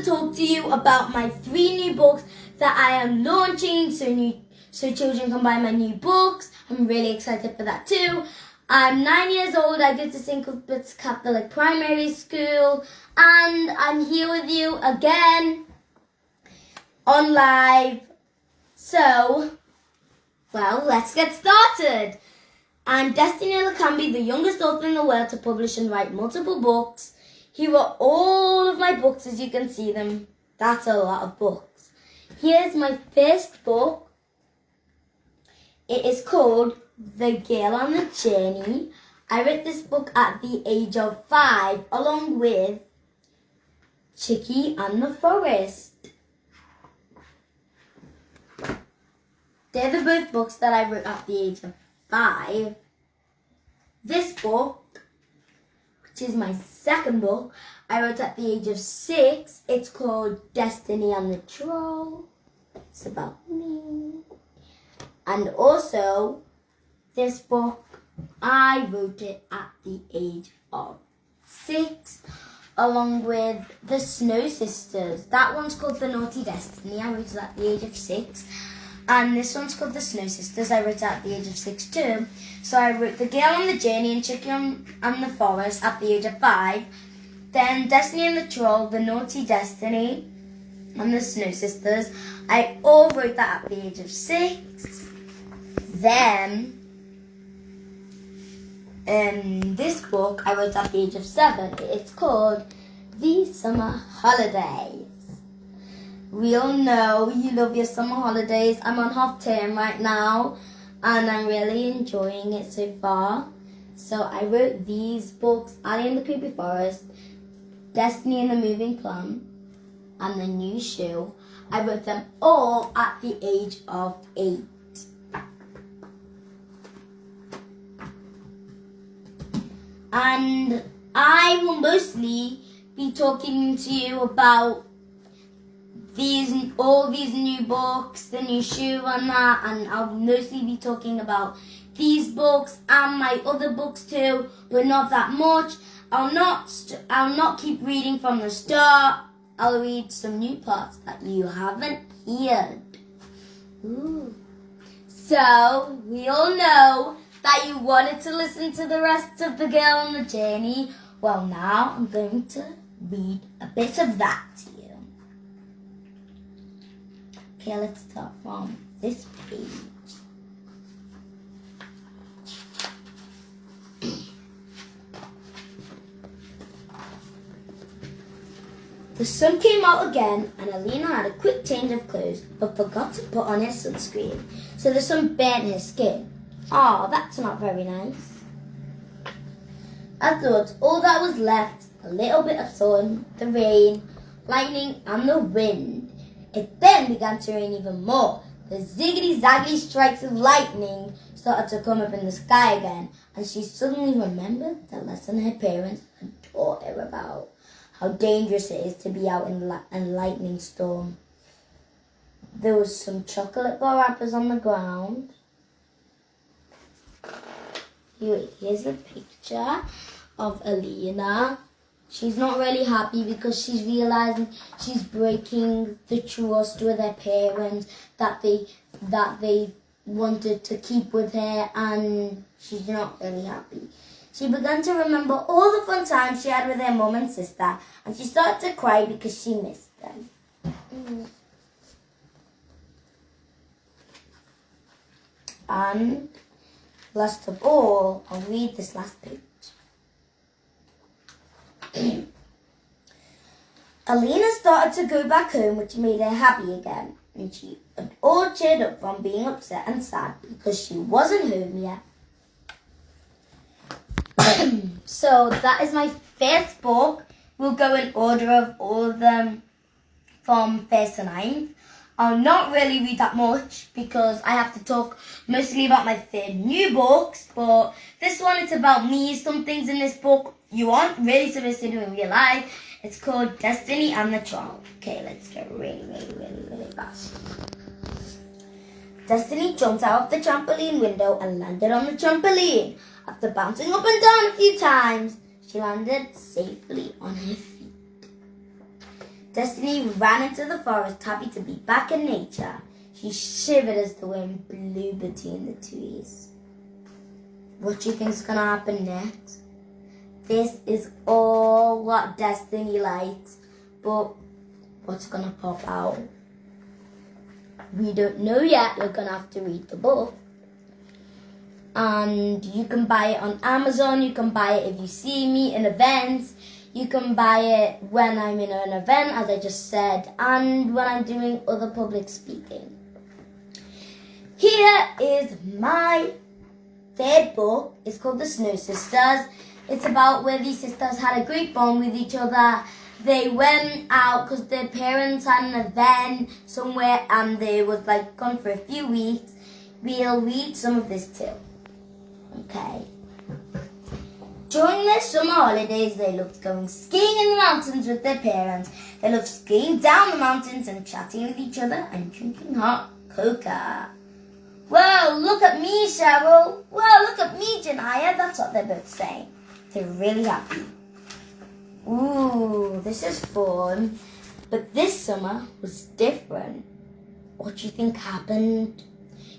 to talk to you about my 3 new books that I am launching so children can buy my new books. I'm really excited for that too. I'm 9 years old. I go to St. Cuthbert's Catholic Primary School, and I'm here with you again on live. So, well, let's get started. I'm Destiny Likambi, the youngest author in the world to publish and write multiple books. Here are all of my books as you can see them. That's a lot of books. Here's my first book. It is called The Girl on the Journey. I read this book at the age of 5 along with Chicky and the Forest. They're the both books that I wrote at the age of 5. This book, which is my second book, I wrote at the age of 6. It's called Destiny and the Troll. It's about me. And also, this book, I wrote it at the age of 6, along with The Snow Sisters. That one's called The Naughty Destiny. I wrote it at the age of 6. And this one's called The Snow Sisters. I wrote it at the age of 6 too. So I wrote The Girl on the Journey and Chicky and the Forest at the age of 5. Then Destiny and the Troll, The Naughty Destiny, and The Snow Sisters. I all wrote that at the age of 6. Then, this book I wrote at the age of 7. It's called The Summer Holidays. We all know you love your summer holidays. I'm on half term right now and I'm really enjoying it so far. So I wrote these books, Ali and the Creepy Forest, Destiny and the Moving Plum, and The New Shoe. I wrote them all at the age of 8. And I will mostly be talking to you about all these new books, The New Shoe and that, and I'll mostly be talking about these books and my other books too, but not that much. I'll not keep reading from the start. I'll read some new parts that you haven't heard. Ooh. So, we all know that you wanted to listen to the rest of The Girl on the Journey. Well, now I'm going to read a bit of that to you. Okay, let's start from this page. The sun came out again and Alina had a quick change of clothes but forgot to put on her sunscreen, so the sun burnt her skin. Oh, that's not very nice. I thought all that was left, a little bit of sun, the rain, lightning and the wind. It then began to rain even more. The ziggity-zaggity strikes of lightning started to come up in the sky again, and she suddenly remembered the lesson her parents had taught her about how dangerous it is to be out in a lightning storm. There was some chocolate bar wrappers on the ground. Here's a picture of Alina. She's not really happy because she's realizing she's breaking the trust with her parents that they wanted to keep with her, and she's not really happy. She began to remember all the fun times she had with her mum and sister, and she started to cry because she missed them. And last of all, I'll read this last page. Alina started to go back home, which made her happy again, and she had all cheered up from being upset and sad because she wasn't home yet. So that is my first book. We'll go in order of all of them from 1st to 9th. I'll not really read that much because I have to talk mostly about my 3 new books, but this one is about me. Some things in this book you aren't really supposed to do in real life. It's called Destiny and the Troll. Okay, let's go really fast. Destiny jumped out of the trampoline window and landed on the trampoline. After bouncing up and down a few times, she landed safely on her feet. Destiny ran into the forest, happy to be back in nature. She shivered as the wind blew between the trees. What do you think is going to happen next? This is all what Destiny likes, but what's going to pop out? We don't know yet. We're going to have to read the book. And you can buy it on Amazon. You can buy it if you see me in events. You can buy it when I'm in an event, as I just said, and when I'm doing other public speaking. Here is my third book. It's called The Snow Sisters. It's about where these sisters had a great bond with each other. They went out because their parents had an event somewhere and they was gone for a few weeks. We'll read some of this too. Okay. During their summer holidays, they loved going skiing in the mountains with their parents. They loved skiing down the mountains and chatting with each other and drinking hot cocoa. Whoa, look at me, Cheryl. Whoa, look at me, Janaya. That's what they're both saying. They're really happy. Ooh, this is fun. But this summer was different. What do you think happened?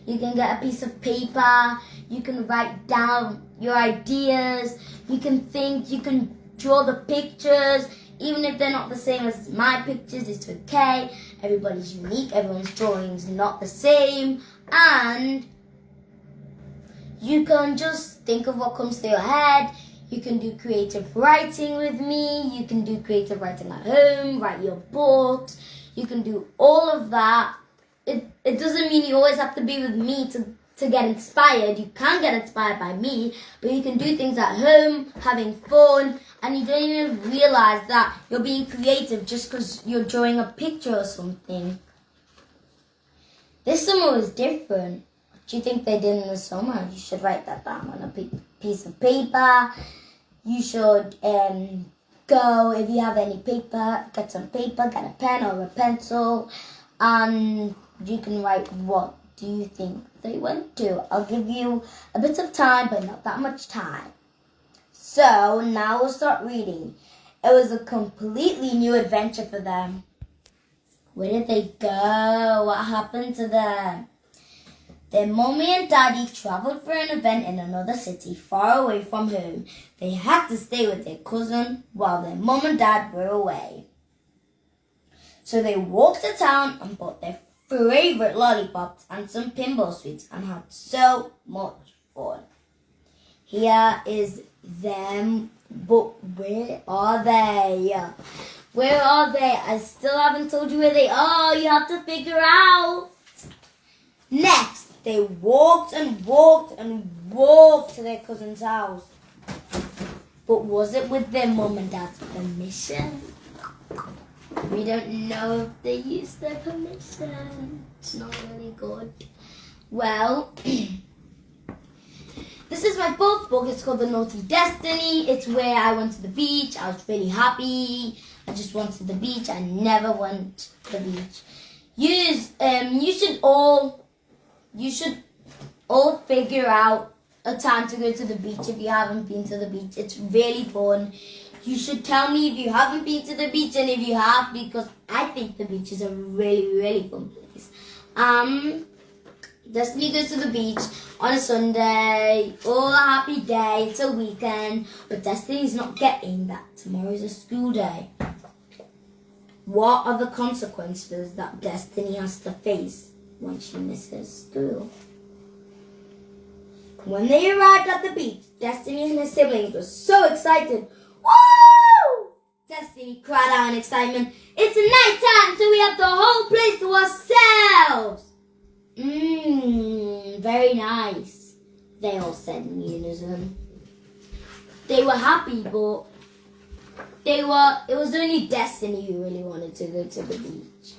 You can get a piece of paper. You can write down your ideas. You can think. You can draw the pictures. Even if they're not the same as my pictures, it's okay. Everybody's unique. Everyone's drawing's not the same. And you can just think of what comes to your head. You can do creative writing with me. You can do creative writing at home, write your books. You can do all of that. It doesn't mean you always have to be with me to get inspired. You can get inspired by me, but you can do things at home, having fun, and you don't even realize that you're being creative just because you're drawing a picture or something. This summer was different. What do you think they did in the summer? You should write that down on a piece of paper. You should go, if you have any paper, get some paper, get a pen or a pencil, and you can write what do you think they went to. I'll give you a bit of time, but not that much time. So now we'll start reading. It was a completely new adventure for them. Where did they go? What happened to them? Their mommy and daddy traveled for an event in another city far away from home. They had to stay with their cousin while their mom and dad were away. So they walked to town and bought their favorite lollipops and some pinball sweets and had so much fun. Here is them, but where are they? Where are they? I still haven't told you where they are. You have to figure out. Next, they walked and walked and walked to their cousin's house. But was it with their mom and dad's permission? We don't know if they used their permission. It's not really good. Well, this is my fourth book. It's called The Naughty Destiny. It's where I went to the beach. I was really happy. I just went to the beach. I never went to the beach. You should all figure out a time to go to the beach if you haven't been to the beach. It's really fun. You should tell me if you haven't been to the beach and if you have, because I think the beach is a really, really fun place. Destiny goes to the beach on a Sunday. Oh, a happy day. It's a weekend. But Destiny's not getting that. Tomorrow's a school day. What are the consequences that Destiny has to face when she misses school? When they arrived at the beach, Destiny and her siblings were so excited. Woo! Destiny cried out in excitement. It's nighttime, so we have the whole place to ourselves. Very nice, they all said in unison. They were happy, but it was only Destiny who really wanted to go to the beach.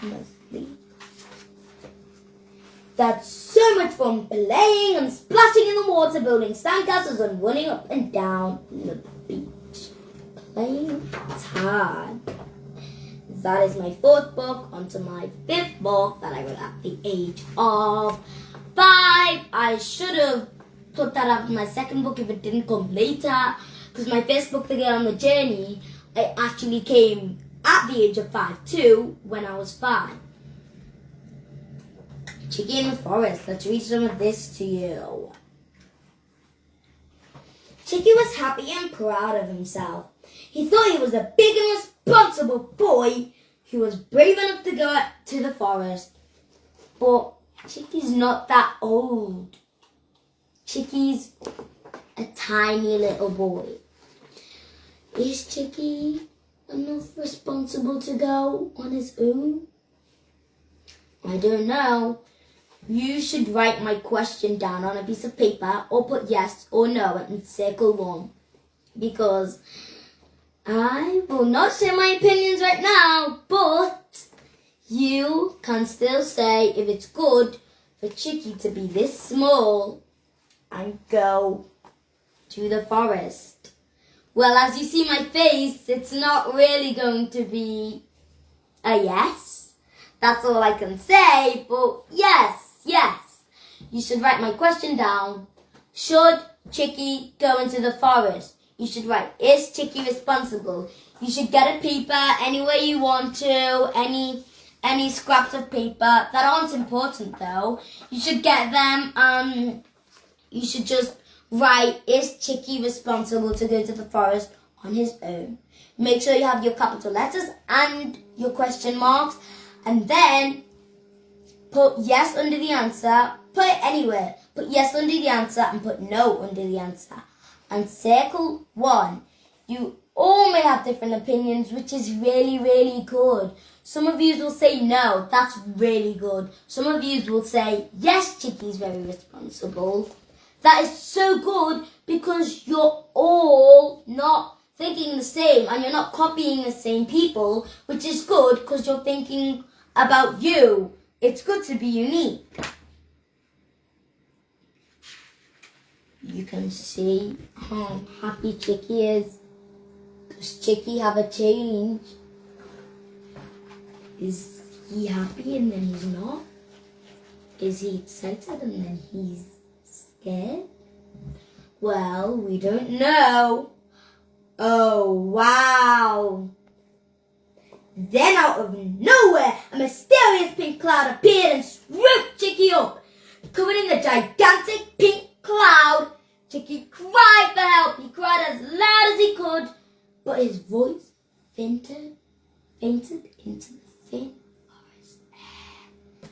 Mostly. That's so much fun playing and splashing in the water, building sandcastles and running up and down the beach. Playing tag. That is my fourth book. On to my fifth book that I wrote at the age of 5. I should have put that up in my second book if it didn't come later. Because my first book, The Girl on the Journey, it actually came at the age of 5 too, when I was 5. Chicky in the forest. Let's read some of this to you. Chicky was happy and proud of himself. He thought he was a big and responsible boy who was brave enough to go to the forest. But Chicky's not that old. Chicky's a tiny little boy. Is Chicky enough responsible to go on his own? I don't know. You should write my question down on a piece of paper or put yes or no and circle 1. Because I will not share my opinions right now, but you can still say if it's good for Chicky to be this small and go to the forest. Well, as you see my face, it's not really going to be a yes. That's all I can say, but yes. You should write my question down. Should Chicky go into the forest? You should write, is Chicky responsible? You should get a paper any way you want to, any scraps of paper that aren't important though. You should get them and you should just write, is Chicky responsible to go to the forest on his own? Make sure you have your capital letters and your question marks, and then put yes under the answer. Put it anywhere. Put yes under the answer and put no under the answer. And circle 1. You all may have different opinions, which is really, really good. Some of you will say no. That's really good. Some of you will say yes, Chicky's very responsible. That is so good because you're all not thinking the same and you're not copying the same people, which is good because you're thinking about you. It's good to be unique. You can see how happy Chicky is. Does Chicky have a change? Is he happy and then he's not? Is he excited and then he's scared? Well, we don't know. Oh, wow. Then out of nowhere, a mysterious pink cloud appeared and swooped Chicky up. Covered in the gigantic pink cloud, Chicky cried for help. He cried as loud as he could, but his voice fainted into the thin forest air.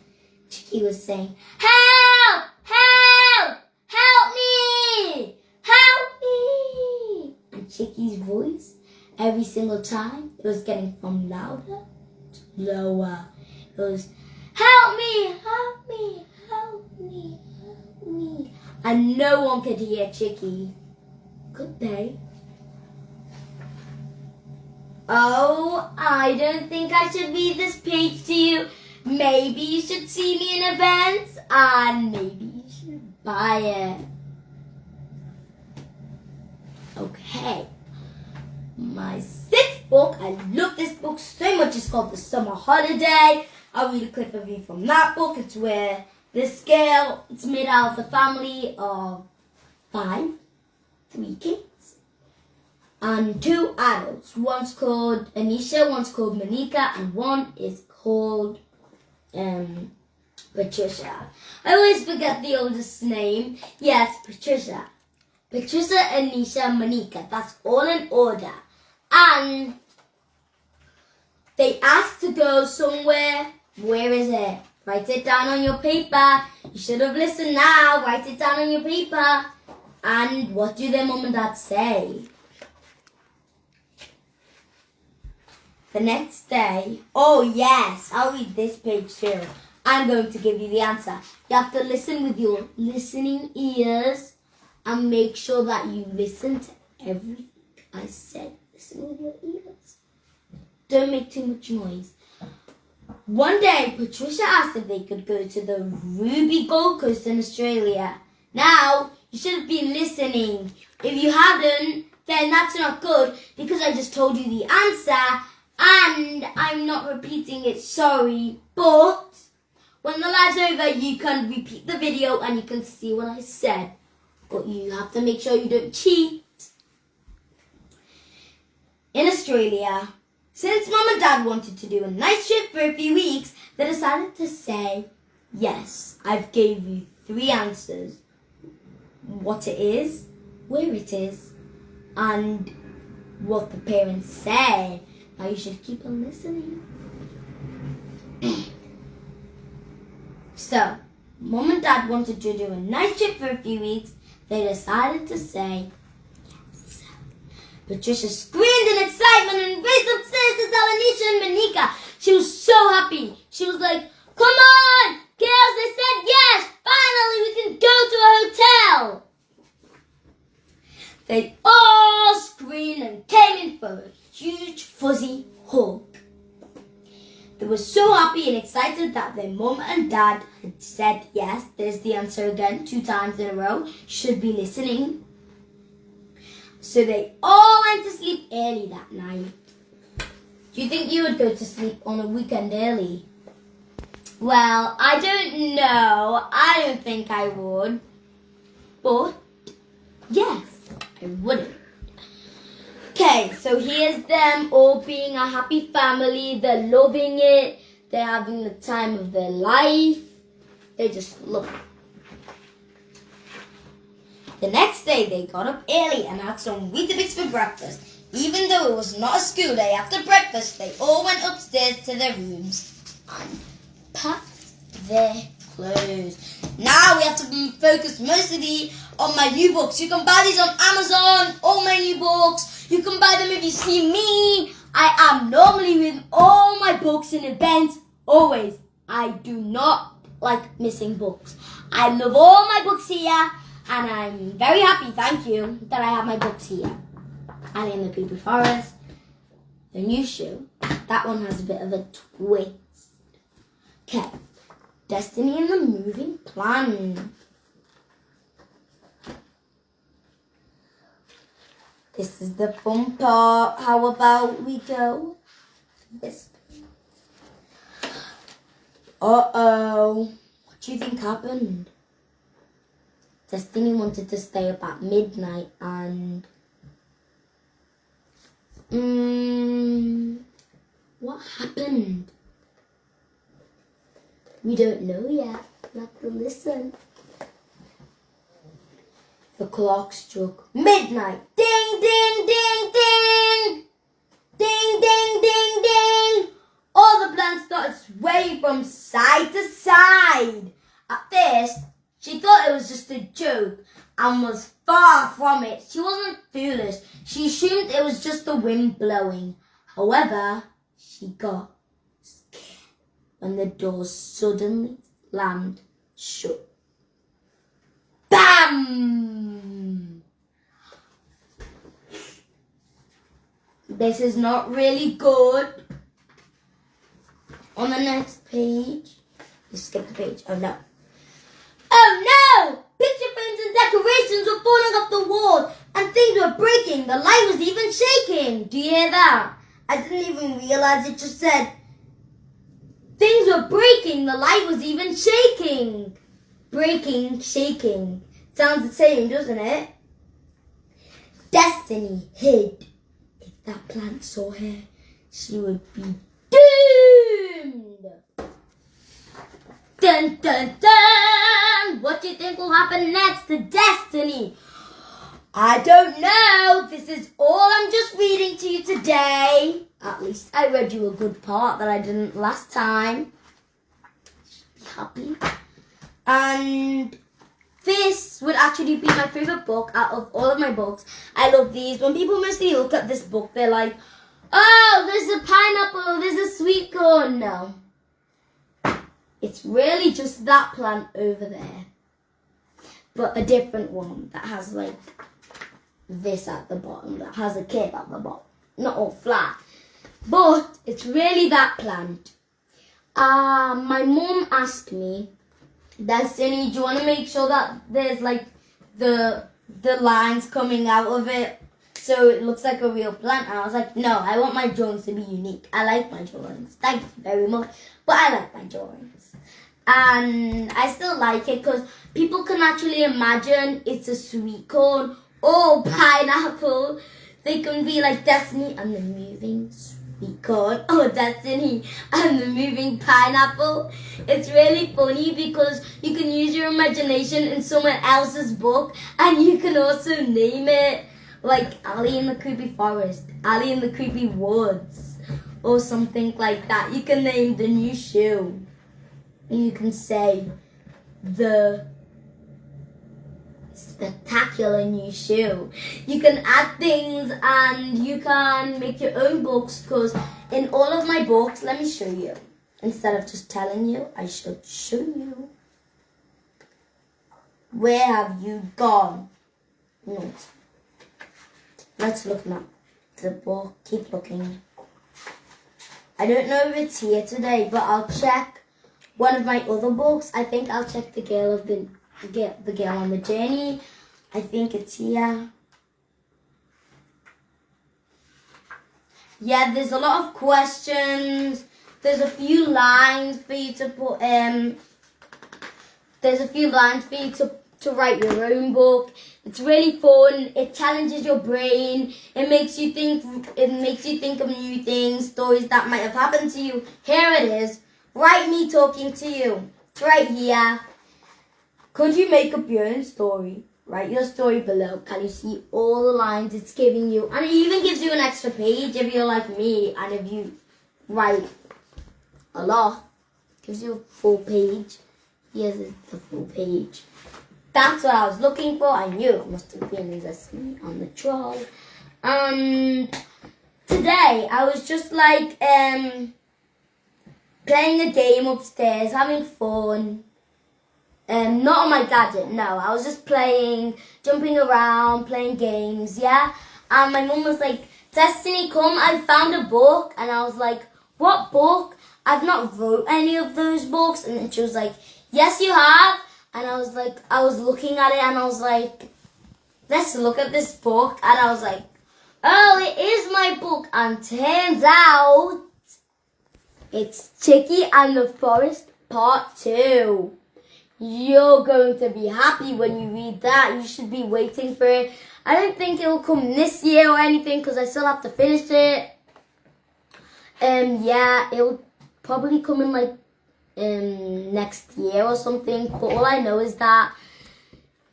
Chicky was saying, help! Help! Help me! Help me! And Chicky's voice, every single time, it was getting from louder to lower. It was, help me! Help me! Help me! Help me! And no one could hear Chicky. Could they? Oh, I don't think I should read this page to you. Maybe you should see me in events and maybe you should buy it. Okay. My 6th book, I love this book so much, it's called The Summer Holiday. I'll read a quick review from that book. It's where this girl, it's made out of the family of 5, 3 kids, and 2 adults. One's called Anisha, one's called Monica, and one is called Patricia. I always forget the oldest name. Yes, Patricia. Patricia, Anisha, Monica. That's all in order. And they asked to go somewhere. Where is it? Write it down on your paper. You should have listened now. Write it down on your paper. And what do their mum and dad say? The next day, oh yes, I'll read this page too. I'm going to give you the answer. You have to listen with your listening ears and make sure that you listen to everything I said. Listen with your ears. Don't make too much noise. One day, Patricia asked if they could go to the Ruby Gold Coast in Australia. Now, you should have been listening. If you hadn't, then that's not good because I just told you the answer and I'm not repeating it, sorry. But when the live's over, you can repeat the video and you can see what I said. But you have to make sure you don't cheat. In Australia, since Mum and Dad wanted to do a night shift for a few weeks, they decided to say, yes, I've gave you 3 answers. What it is, where it is, and what the parents said. Now you should keep on listening. So, Mum and Dad wanted to do a night shift for a few weeks. They decided to say yes. Patricia screamed in excitement and raced upstairs to tell Anisha and Monica. She was so happy. She was like, come on, girls, they said yes. Finally, we can go to a hotel. They all screamed and came in for a huge fuzzy hug. They were so happy and excited that their mum and dad had said yes. There's the answer again, 2 times in a row. Should be listening. So they all went to sleep early that night. Do you think you would go to sleep on a weekend early? Well, I don't know. I don't think I would. But, yes, I wouldn't. Okay, so here's them all being a happy family. They're loving it. They're having the time of their life. They just love it. The next day, they got up early and had some Weetabix for breakfast. Even though it was not a school day, after breakfast, they all went upstairs to their rooms and packed their clothes. Now we have to be focused mostly on my new books. You can buy these on Amazon, all my new books. You can buy them if you see me. I am normally with all my books in events, always. I do not like missing books. I love all my books here, and I'm very happy, thank you, that I have my books here. And in the Creepy Forest, the new show, that one has a bit of a twist. Okay, Destiny and the Moving Plan. This is the fun part. How about we go this? Uh-oh. What do you think happened? Destiny wanted to stay up at midnight and... what happened? We don't know yet. We'll have to listen. The clock struck midnight. Ding, ding, ding, ding! Ding, ding, ding, ding! All the plants started swaying from side to side. At first, she thought it was just a joke and was far from it. She wasn't foolish. She assumed it was just the wind blowing. However, she got scared when the doors suddenly slammed shut. Bam! This is not really good. On the next page, you skip the page. Oh no. Oh no! Picture frames and decorations were falling off the wall and things were breaking. The light was even shaking. Do you hear that? I didn't even realize it just said things were breaking. The light was even shaking. Breaking, shaking. Sounds the same, doesn't it? Destiny hid. If that plant saw her, she would be doomed. Dun, dun, dun! What do you think will happen next to Destiny? I don't know. This is all I'm just reading to you today. At least I read you a good part that I didn't last time. Be happy. And this would actually be my favorite book out of all of my books. I love these. When people mostly look at this book, they're like, oh, there's a pineapple, there's a sweet corn. No. It's really just that plant over there. But a different one that has like this at the bottom, that has a cape at the bottom. Not all flat. But it's really that plant. My mum asked me, Destiny, do you want to make sure that there's like the lines coming out of it so it looks like a real plant? And I was like, no, I want my drawings to be unique. I like my drawings. Thank you very much. But I like my drawings. And I still like it because people can actually imagine it's a sweet corn or pineapple. They can be like Destiny and the Moving Sweet Corn, or Destiny and the Moving Pineapple. It's really funny because you can use your imagination in someone else's book, and you can also name it like Ali in the Creepy Forest, Ali in the Creepy Woods, or something like that. You can name the new shoe. You can say the spectacular new shoe. You can add things and you can make your own books, because in all of my books, let me show you. Instead of just telling you, I should show you. Where have you gone? No. Let's look now. The book. Keep looking. I don't know if it's here today, but I'll check one of my other books. I think I'll check the Girl on the Journey. I think it's here. Yeah, there's a lot of questions. There's a few lines for you to put. There's a few lines for you to write your own book. It's really fun. It challenges your brain. It makes you think. It makes you think of new things, stories that might have happened to you. Here it is. Write me talking to you. It's right here. Could you make up your own story? Write your story below. Can you see all the lines it's giving you? And it even gives you an extra page if you're like me and if you write a lot. It gives you a full page. Here's the full page. That's what I was looking for. I knew it must have been Destiny on the troll. Today I was just like playing a game upstairs, having fun. Not on my gadget, no. I was just playing, jumping around, playing games, yeah? And my mum was like, Destiny, come, I found a book. And I was like, what book? I've not wrote any of those books. And then she was like, yes, you have. And I was like, I was looking at it and I was like, let's look at this book. And I was like, oh, it is my book. And turns out, it's Chicky and the Forest Part 2. You're going to be happy when you read that. You should be waiting for it. I don't think it will come this year or anything because I still have to finish it. Yeah, it will probably come in like next year or something. But all I know is that,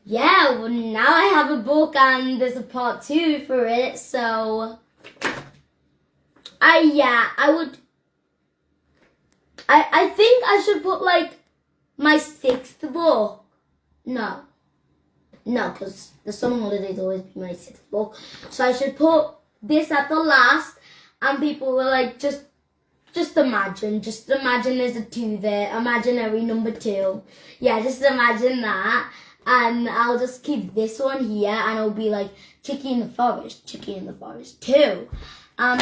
yeah, well, now I have a book and there's a part 2 for it. So, I think I should put like my 6th book. No, because the summer holidays always be my 6th book. So I should put this at the last, and people were like, just imagine there's a 2 there, imaginary number 2. Yeah, just imagine that. And I'll just keep this one here, and it'll be like Chicky in the Forest 2.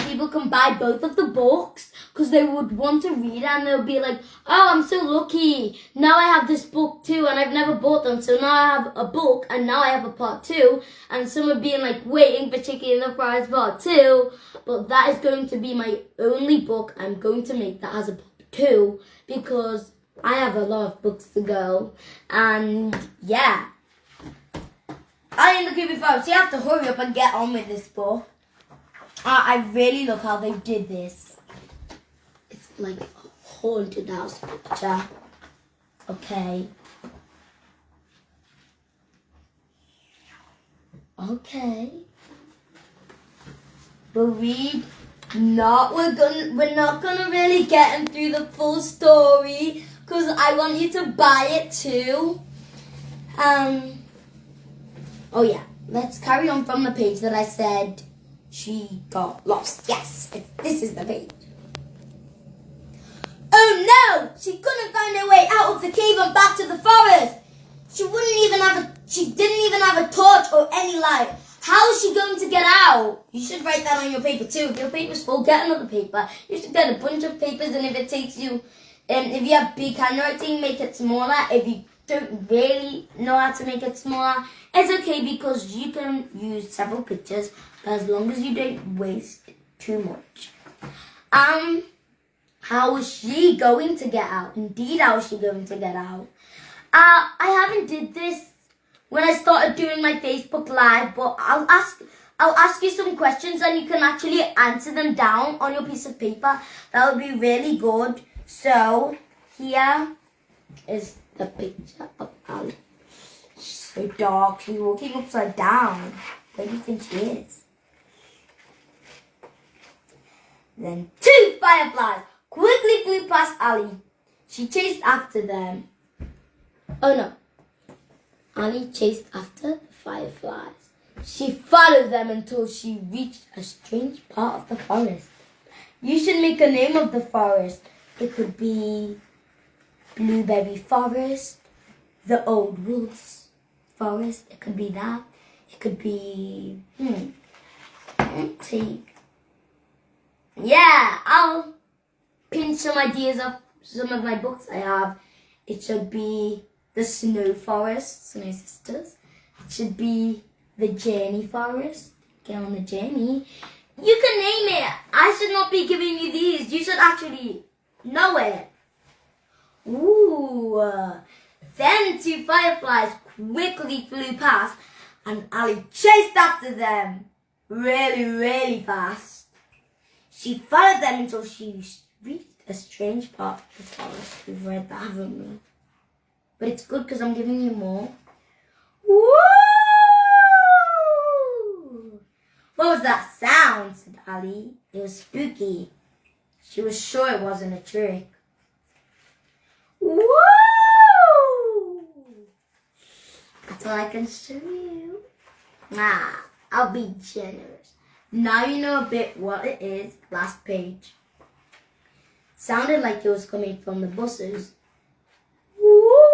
People can buy both of the books because they would want to read it, and they'll be like, oh, I'm so lucky. Now I have this book too, and I've never bought them. So now I have a book, and now I have a part 2. And some are being like waiting for Chicky in the Forest part 2. But that is going to be my only book I'm going to make that has a part 2 because I have a lot of books to go. And yeah. I in the Creepy Forest, so you have to hurry up and get on with this book. I really love how they did this. It's like a haunted house picture. Okay. But we're not gonna really get them through the full story because I want you to buy it too. Oh yeah, let's carry on from the page that I said she got lost. Yes, this is the page. Oh no! She couldn't find her way out of the cave and back to the forest. She didn't even have a torch or any light. How is she going to get out? You should write that on your paper too. If your paper's full, get another paper. You should get a bunch of papers, and if it takes you, if you have big handwriting, make it smaller. If you don't really know how to make it smaller, it's okay because you can use several pictures as long as you don't waste too much. How is she going to get out? Indeed, how is she going to get out? I haven't did this when I started doing my Facebook Live, but I'll I'll ask you some questions and you can actually answer them down on your piece of paper. That would be really good. So here is the picture of Ali. She's so dark. She's walking upside down. Where do you think she is? Then 2 fireflies quickly flew past Ali. She chased after them. Oh no. Ali chased after the fireflies. She followed them until she reached a strange part of the forest. You should make a name of the forest. It could be Blueberry Forest, the Old Woods Forest. It could be that. It could be... Yeah, I'll pin some ideas of some of my books I have. It should be the Snow Forest, Snow Sisters. It should be the Journey Forest. Get on the journey. You can name it. I should not be giving you these. You should actually know it. Ooh. Then 2 fireflies quickly flew past and Ali chased after them really, really fast. She followed them until she reached a strange part of the forest. We've read that, haven't we? But it's good because I'm giving you more. Woo! What was that sound? Said Ali. It was spooky. She was sure it wasn't a trick. Woo! That's all I can show you. I'll be generous. Now you know a bit what it is. Last page. Sounded like it was coming from the buses. Woo!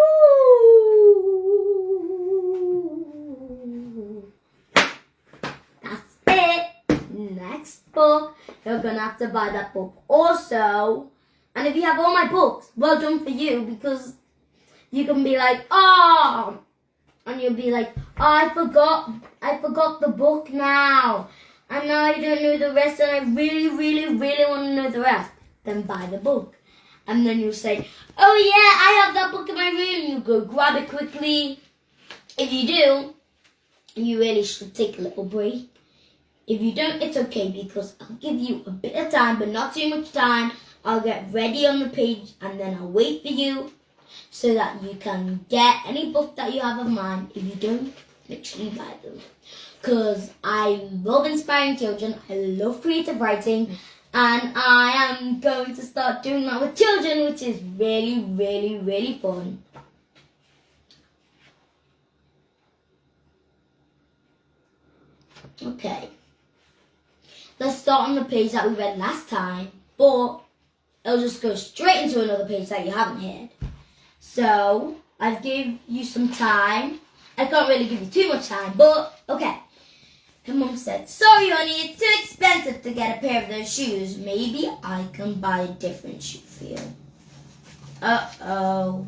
That's it. Next book. You're gonna have to buy that book also. And if you have all my books, well done for you, because you can be like, oh, and you'll be like, oh, I forgot the book now. And now I don't know the rest, and I really, really, really want to know the rest. Then buy the book. And then you'll say, oh yeah, I have that book in my room. You go grab it quickly. If you do, you really should take a little break. If you don't, it's okay, because I'll give you a bit of time, but not too much time. I'll get ready on the page, and then I'll wait for you so that you can get any book that you have of mine. If you don't, make sure you buy them. Because I love inspiring children, I love creative writing, and I am going to start doing that with children, which is really, really, really fun. Okay, let's start on the page that we read last time, but it'll just go straight into another page that you haven't heard. So, I've given you some time. I can't really give you too much time, but okay. Her mum said, sorry honey, it's too expensive to get a pair of those shoes. Maybe I can buy a different shoe for you. Uh-oh.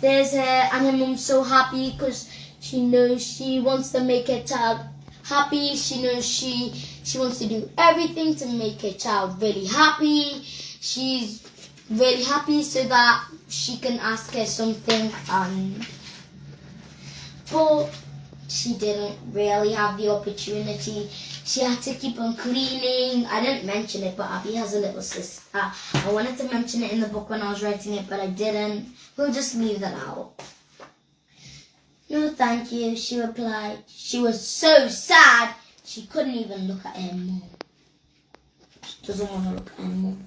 There's her, and her mum's so happy because she knows she wants to make her child happy. She knows she wants to do everything to make her child really happy. She's really happy so that she can ask her something, but she didn't really have the opportunity. She had to keep on cleaning. I didn't mention it, but Abby has a little sister. I wanted to mention it in the book when I was writing it, but I didn't. We'll just leave that out. No, thank you, she replied. She was so sad, she couldn't even look at her mum. She doesn't want to look at her mum.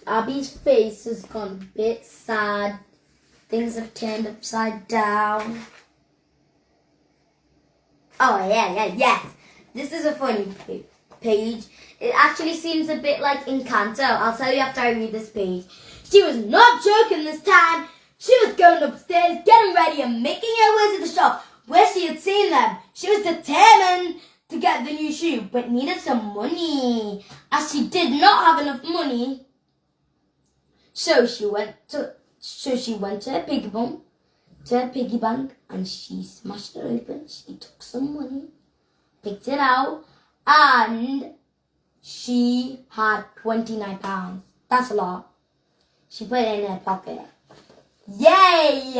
Abby's face has gone a bit sad. Things have turned upside down. Oh, yes. This is a funny page. It actually seems a bit like Encanto. I'll tell you after I read this page. She was not joking this time. She was going upstairs, getting ready and making her way to the shop where she had seen them. She was determined to get the new shoe, but needed some money. As she did not have enough money, so she went to her piggy bank, and she smashed it open. She took some money, picked it out, and she had £29. That's a lot. She put it in her pocket. Yay!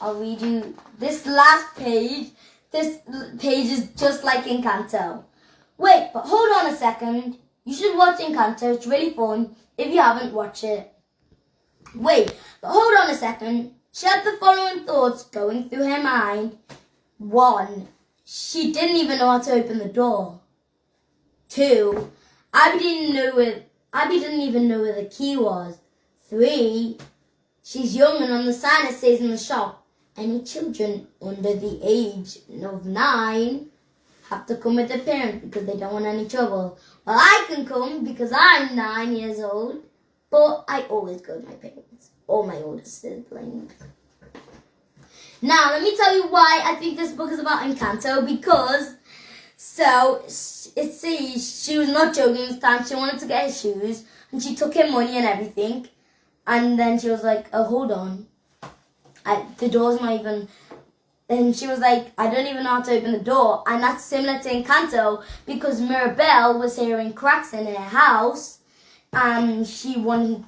I'll read you this last page. This page is just like Encanto. Wait, but hold on a second. You should watch Encanto. It's really fun if you haven't watched it. Wait, but hold on a second. She had the following thoughts going through her mind. 1. She didn't even know how to open the door. 2. Abby didn't even know where the key was. 3. She's young and on the sign it says in the shop, any children under the age of 9 have to come with their parents because they don't want any trouble. Well, I can come because I'm 9 years old, but I always go with my parents or my older siblings. Now, let me tell you why I think this book is about Encanto, because, it says she was not joking this time. She wanted to get her shoes, and she took her money and everything, and then she was like, oh, hold on. The door's not even... And she was like, I don't even know how to open the door. And that's similar to Encanto, because Mirabelle was hearing cracks in her house, and she wanted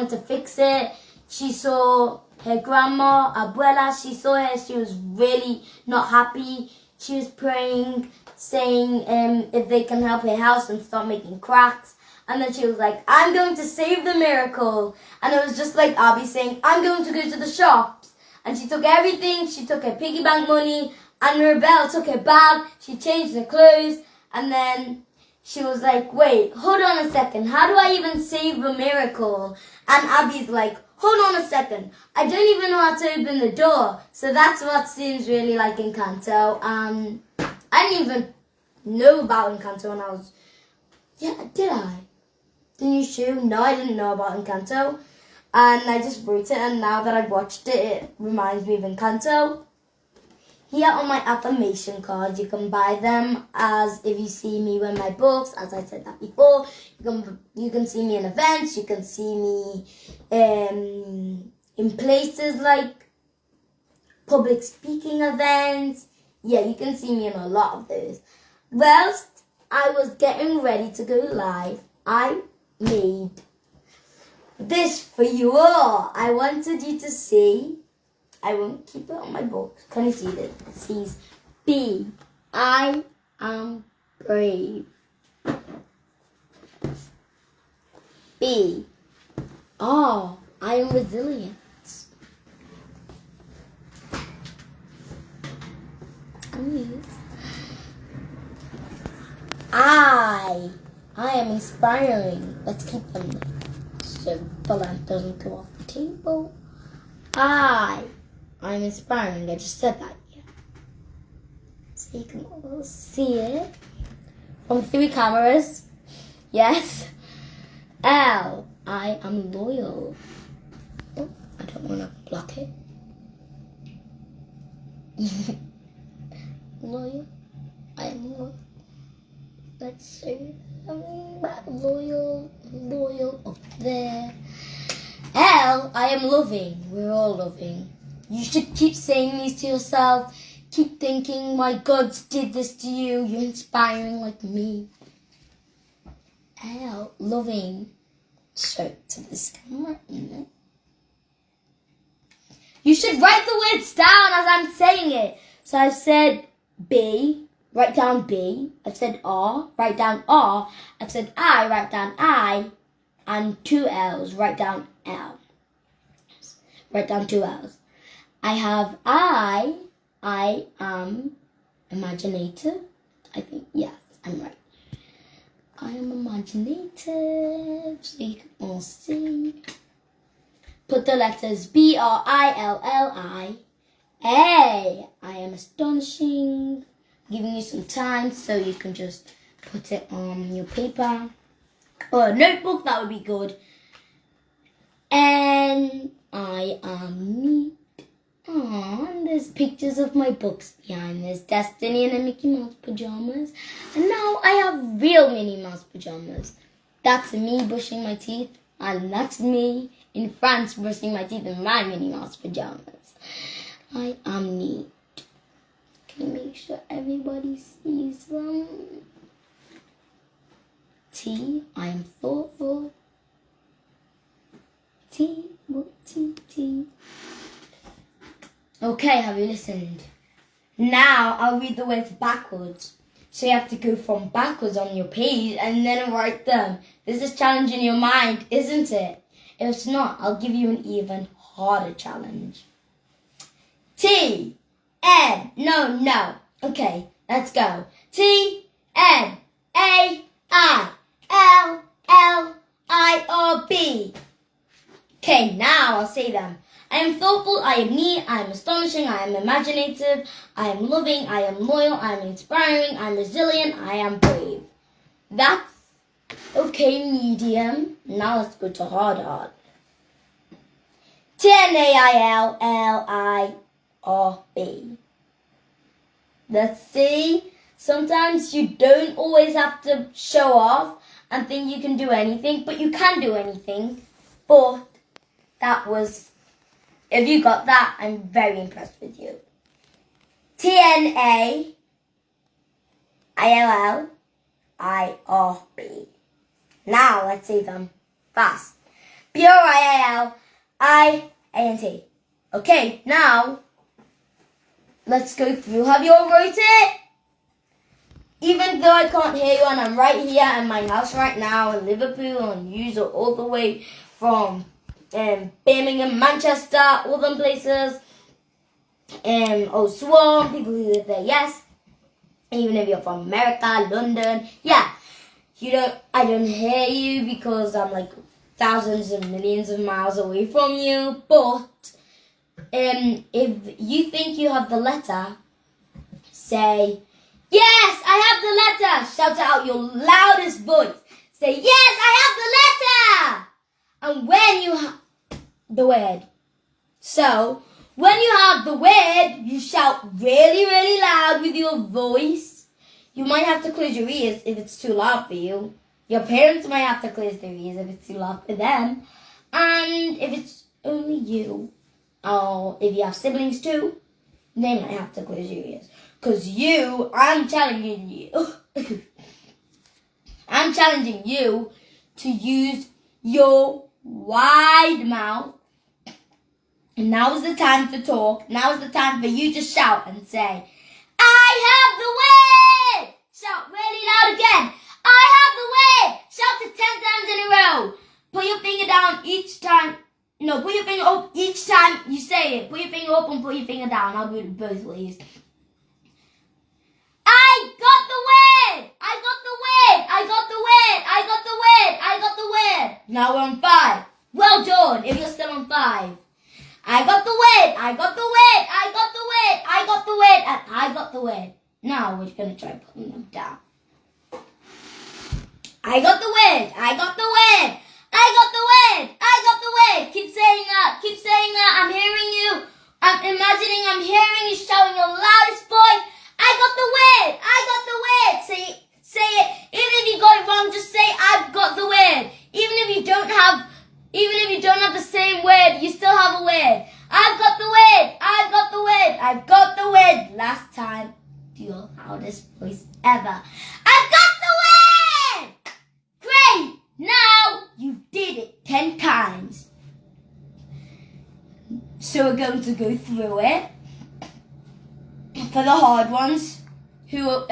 to fix it. She saw her grandma, Abuela, she saw her, she was really not happy. She was praying, saying if they can help her house and stop making cracks. And then she was like, I'm going to save the miracle. And it was just like Abby saying, I'm going to go to the shops. And she took everything. She took her piggy bank money. And Mirabelle took her bag. She changed her clothes. And then she was like, wait, hold on a second. How do I even save a miracle? And Abby's like, hold on a second. I don't even know how to open the door. So that's what seems really like Encanto. I didn't even know about Encanto when I was... Yeah, did I? Didn't you too? No, I didn't know about Encanto. And I just wrote it, and now that I've watched it, it reminds me of Encanto. Here are my affirmation cards. You can buy them as if you see me with my books, as I said that before. You can see me in events. You can see me in places like public speaking events. Yeah, you can see me in a lot of those. Whilst I was getting ready to go live, I made this for you all. I wanted you to see. I won't keep it on my book. Can you see this? It says, B, I am brave. B, R, I am resilient. I am inspiring. Let's keep them so the lamp doesn't go off the table. I'm inspiring. I just said that. Yeah. So you can all see it from 3 cameras. Yes. L, I am loyal. Oh, I don't want to block it. Loyal. I am loyal. Let's see. Loyal up there. L, I am loving. We're all loving. You should keep saying these to yourself. Keep thinking, my God did this to you. You're inspiring like me. L, loving. So to this camera. You should write the words down as I'm saying it. So I've said B. Write down B. I've said R. Write down R. I've said I. Write down I. And 2 L's. Write down L. Write down 2 L's. I have I am imaginative. I think, yes, I'm right. I am imaginative. So you can all see. Put the letters B-R-I-L-L-I. A. I am astonishing. Giving you some time so you can just put it on your paper or a notebook. That would be good. And I am neat. And there's pictures of my books behind. There's Destiny and a Mickey Mouse pajamas. And now I have real Minnie Mouse pajamas. That's me brushing my teeth. And that's me in France brushing my teeth in my Minnie Mouse pajamas. I am neat. Can make sure everybody sees them. T, I am thoughtful. T, what T, T. Okay, have you listened? Now I'll read the words backwards. So you have to go from backwards on your page and then write them. This is challenging your mind, isn't it? If it's not, I'll give you an even harder challenge. No. Okay, let's go. TNAILLIRB. Okay, now I'll say them. I am thoughtful, I am neat, I am astonishing, I am imaginative, I am loving, I am loyal, I am inspiring, I am resilient, I am brave. That's okay, medium. Now let's go to hard. TNAILLIRB. Let's see. Sometimes you don't always have to show off and think you can do anything, but you can do anything. But that was... If you got that, I'm very impressed with you. TNAILLIRB. Now let's see them fast. BRIALIANT. Okay, now let's go through. Have you all wrote it? Even though I can't hear you and I'm right here in my house right now in Liverpool and you are all the way from Birmingham, Manchester, all them places. Swan, people who live there, yes. Even if you're from America, London, yeah. I don't hear you because I'm like thousands and millions of miles away from you. But if you think you have the letter, say, yes, I have the letter. Shout it out your loudest voice. Say, yes, I have the letter. And when you have the word. So, when you have the word, you shout really, really loud with your voice. You might have to close your ears if it's too loud for you. Your parents might have to close their ears if it's too loud for them. And if it's only you, or if you have siblings too, they might have to close your ears. Because I'm challenging you to use your wide mouth. And now is the time to talk. Now is the time for you to shout and say, I have the word! Shout really loud again. I have the word! Shout it 10 times in a row. Put your finger down each time. No, put your finger up each time you say it. Put your finger up and put your finger down. I'll do it both ways. I got the word! I got the word! I got the word! I got the word! I got the word! Now we're on 5. Well done, if you're still on 5. I got the word! I got the word! I got the word! I got the word! And I got the word. Now we're going to try putting them down. I got the word! I got the word! I got the word! I got the word! Keep saying that! Keep saying that! I'm hearing you! I'm imagining I'm hearing you shouting your loudest voice. I got the word! I got the word! Say it. Even if you got it wrong, just say I've got the word. Even if you don't have the same word, you still have a word. I've got the word! I've got the word! I've got the word! Last time, do your loudest voice ever. I've got the word! Great! Now you did it 10 times. So we're going to go through it. For the hard ones, who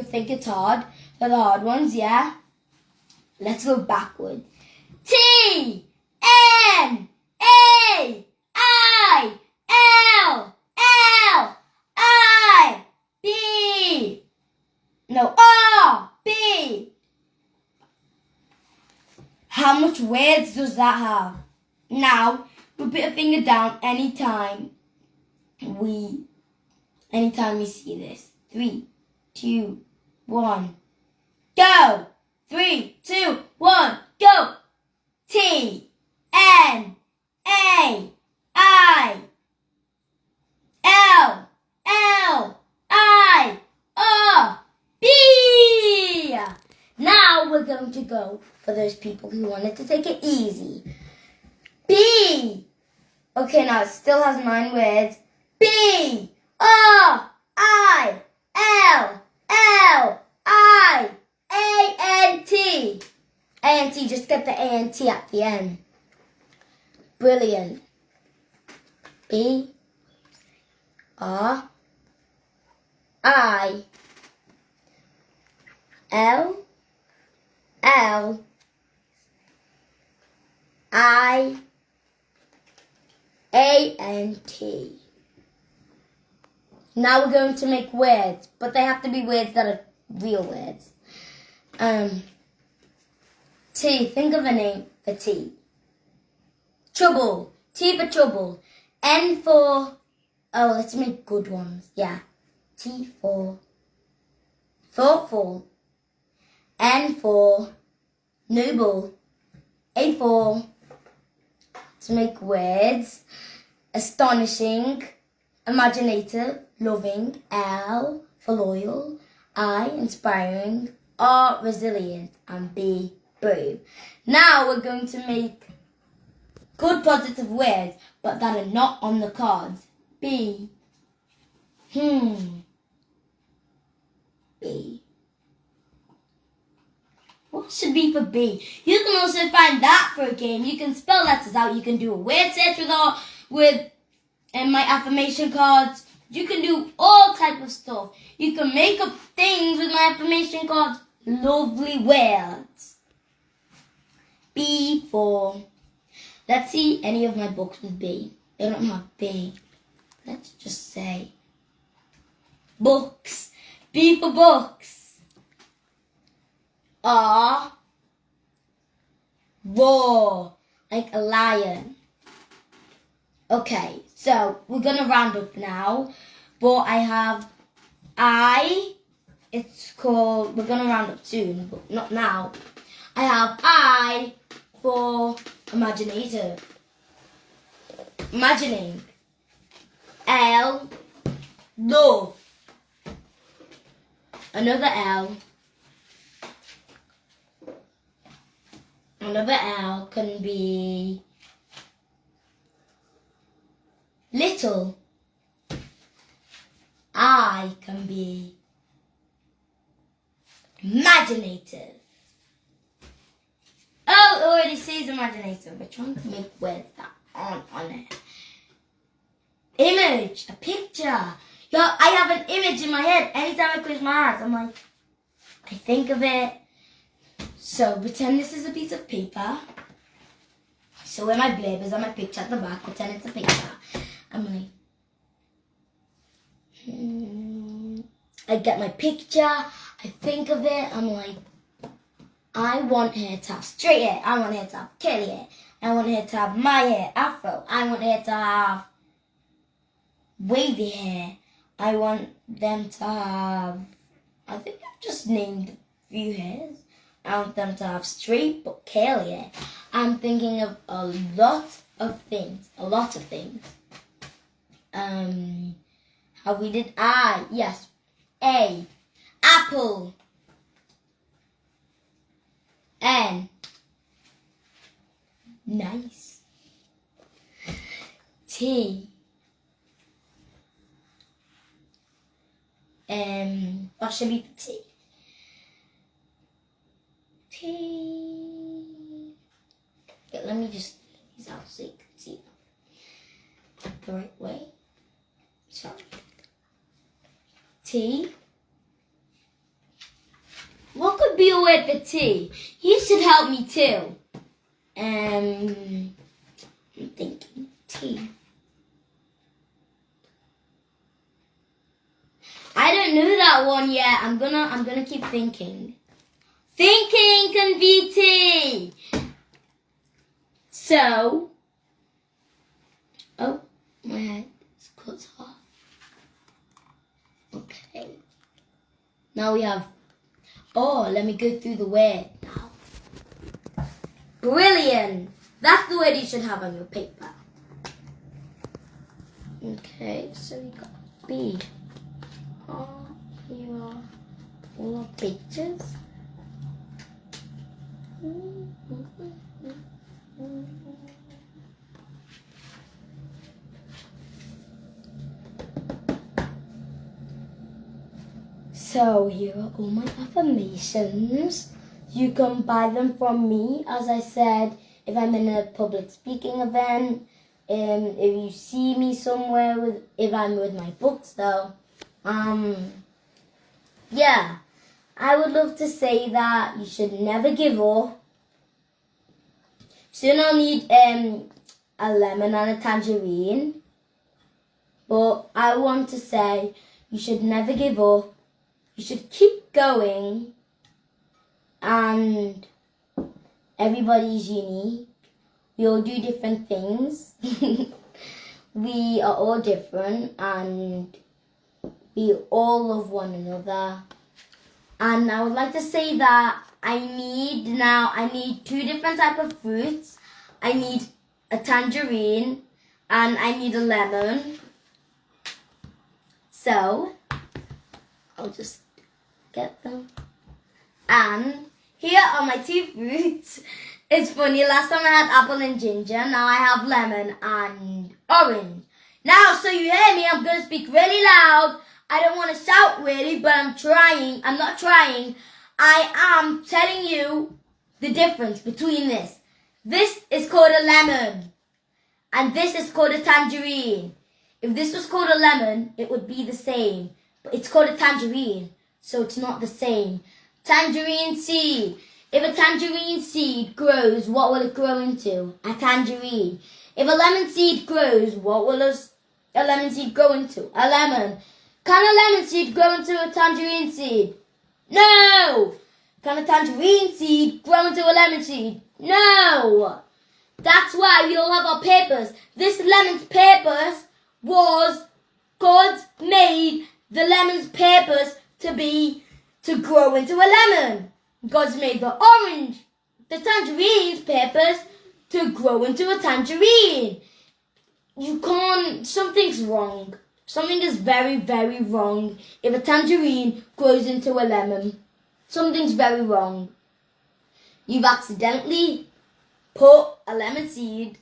think it's hard. For the hard ones, yeah. Let's go backwards. TNAILLIRB. No, R-B. How much words does that have? Now, we put a finger down anytime we see this. 3, 2, 1, go! 3, 2, 1, go! TNAILLIRB. Now we're going to go for those people who wanted to take it easy. B. Okay, now it still has 9 words. BRILLIANT. A-N-T, just get the A-N-T at the end. Brilliant. B-R-I-L-L-I-A-N-T. I L L I A N T. Now we're going to make words, but they have to be words that are real words. T. Think of a name for T. Trouble. T for trouble. N for... Oh, let's make good ones. Yeah. T for... thoughtful. N for... noble. A for... to make words. Astonishing. Imaginative. Loving. L for loyal. I, inspiring. R, resilient. And B, brave. Now we're going to make good positive words, but that are not on the cards. B. B. What should be for B? You can also find that for a game. You can spell letters out. You can do a word search with my affirmation cards. You can do all type of stuff. You can make up things with my affirmation cards. Lovely words. B for... Let's see any of my books with B. They don't have B. Let's just say books. B for books. R. Roar. Like a lion. Okay, so we're going to round up now. But I have I. It's called... We're going to round up soon, but not now. I have I for imaginative. Imagining. L. Love. Another L. Another L can be little. I can be imaginative. Oh, it already says imaginative. We're trying to make words that aren't on it. Image, a picture. Yo, I have an image in my head. Anytime I close my eyes, I'm like, I think of it. So pretend this is a piece of paper. So where my blurb is on my picture at the back, pretend it's a paper. I'm like, I get my picture. I think of it. I'm like, I want her to have straight hair. I want her to have curly hair. I want her to have my hair, afro. I want her to have wavy hair. I want them to have... I think I've just named a few hairs. I want them to have straight but curly hair. I'm thinking of a lot of things. A lot of things. How we did I. Yes. A. Apple. N. Nice. T. What should be for T? T. Okay, let me just get these out so you can see them the right way. Sorry. T. What could be a word for T? You should help me too. I'm thinking T. I don't know that one yet. I'm gonna keep thinking. Thinking can be T. So, oh, my head is cut off. Okay. Now we have. Oh, let me go through the word now. Brilliant. That's the word you should have on your paper. Okay, so we got B. Oh, here are all our pictures. So here are all my affirmations. You can buy them from me. As I said, if I'm in a public speaking event, if you see me somewhere if I'm with my books though, yeah, I would love to say that you should never give up. Soon I'll need a lemon and a tangerine. But I want to say you should never give up. You should keep going. And everybody's unique. We all do different things. We are all different and we all love one another. And I would like to say that I need 2 different types of fruits. I need a tangerine and I need a lemon. So, I'll just get them. And here are my 2 fruits. It's funny, last time I had apple and ginger, now I have lemon and orange. Now, so you hear me, I'm going to speak really loud. I don't want to shout really, but I'm trying. I'm not trying. I am telling you the difference between this. This is called a lemon. And this is called a tangerine. If this was called a lemon, it would be the same. But it's called a tangerine, so it's not the same. Tangerine seed. If a tangerine seed grows, what will it grow into? A tangerine. If a lemon seed grows, what will a lemon seed grow into? A lemon. Can a lemon seed grow into a tangerine seed? No! Can a tangerine seed grow into a lemon seed? No! That's why we all have our papers. This lemon's papers was God made the lemon's papers to grow into a lemon. God's made the tangerine's papers to grow into a tangerine. Something's wrong. Something is very, very wrong if a tangerine grows into a lemon. Something's very wrong. You've accidentally put a lemon seed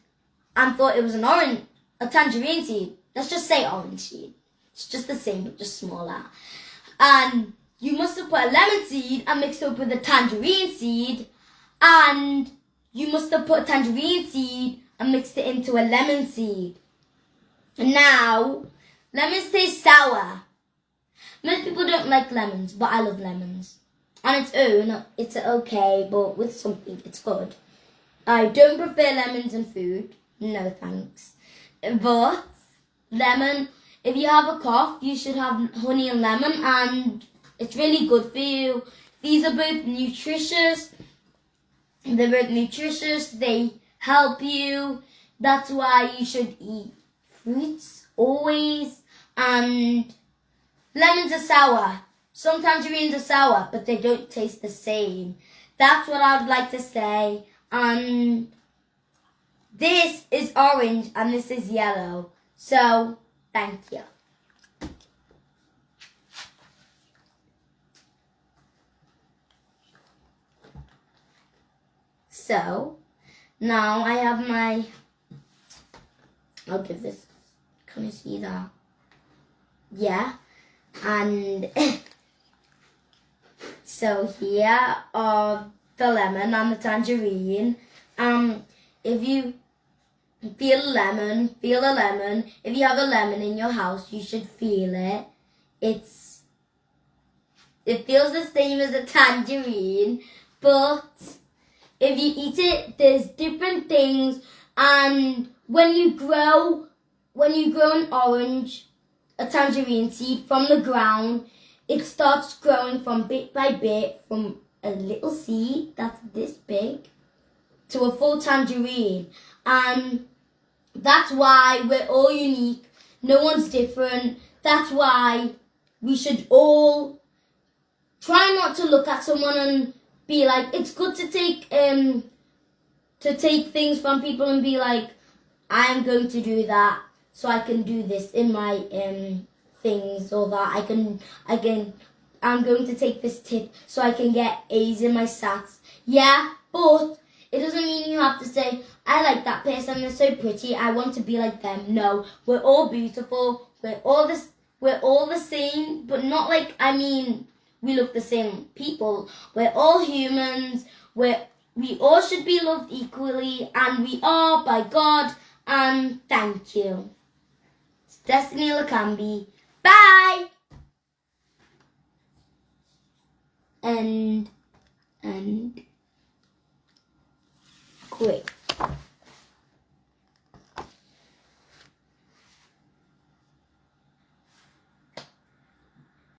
and thought it was a tangerine seed. Let's just say orange seed. It's just the same, but just smaller. And you must have put a lemon seed and mixed it up with a tangerine seed. And you must have put a tangerine seed and mixed it into a lemon seed. And now, lemons taste sour. Most people don't like lemons, but I love lemons. On its own, it's okay, but with something, it's good. I don't prefer lemons in food. No thanks. But lemon, if you have a cough, you should have honey and lemon, and it's really good for you. These are both nutritious. They're both nutritious. They help you. That's why you should eat fruits always. And lemons are sour. Some tangerines are sour, but they don't taste the same. That's what I would like to say. And this is orange and this is yellow. So, thank you. So, now I have I'll give this, can you see that? Yeah, and so here are the lemon and the tangerine. If you feel a lemon. If you have a lemon in your house, you should feel it. It feels the same as a tangerine, but if you eat it, there's different things. And when you grow an orange, a tangerine seed from the ground, it starts growing from bit by bit, from a little seed that's this big to a full tangerine. And that's why we're all unique. No one's different. That's why we should all try not to look at someone and be like, it's good to take things from people and be like, I'm going to do that so I can do this in my things, or that I'm going to take this tip so I can get A's in my SATs. Yeah, but it doesn't mean you have to say, I like that person, they're so pretty, I want to be like them. No, we're all beautiful, we're all the same, but not like, we look the same people. We're all humans, we all should be loved equally, and we are by God, and thank you. It's Destiny Likambi. Bye! and great.